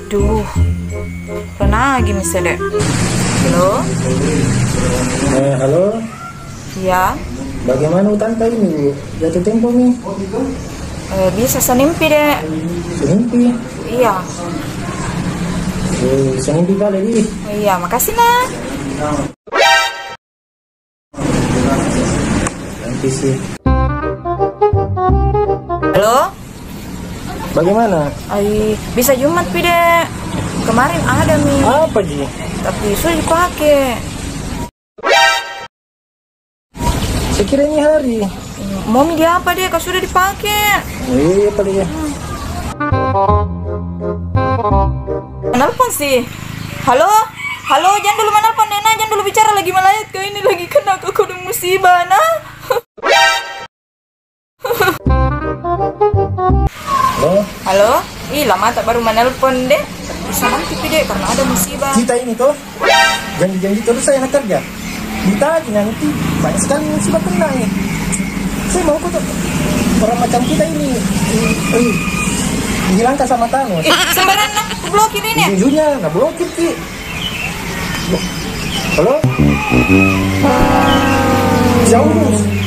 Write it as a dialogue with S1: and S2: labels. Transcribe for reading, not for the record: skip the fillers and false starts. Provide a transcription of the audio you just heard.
S1: Duh, pernah lagi misalnya. Halo?
S2: Halo?
S1: Iya?
S2: Bagaimana utanta ini, Bu? Jatuh tempo nih?
S1: Bisa senimpi deh.
S2: Senimpi?
S1: Iya.
S2: Senimpi kali ini?
S1: Iya, makasih nah.
S2: Nanti sih.
S1: Halo?
S2: Bagaimana?
S1: Bisa Jumat pi deh. Kemarin ada nih.
S2: Apa Ji?
S1: Tapi sudah dipakai.
S2: Saya kira ini hari.
S1: Mau dia apa deh? Kau sudah dipakai.
S2: Iya paling ya.
S1: Menelpon sih. Halo? Halo, jangan dulu menelpon deh, nah. Jangan dulu bicara lagi melayat. Kau ini lagi kena kode musibah, nah.
S2: Halo?
S1: Halo? Ih, lama tak baru menelpon deh. Bisa nanti pi deh, karena ada musibah.
S2: Kita ini tuh janji-janji terus saya nak kerja. Kita aja nanti banyak sekali musibah kena nih. Saya mau kok orang macam kita ini dihilangkan sama Thanos.
S1: Sembarangan nak blokir ini.
S2: Ujungnya nggak blokir Ki. Halo? Jauh.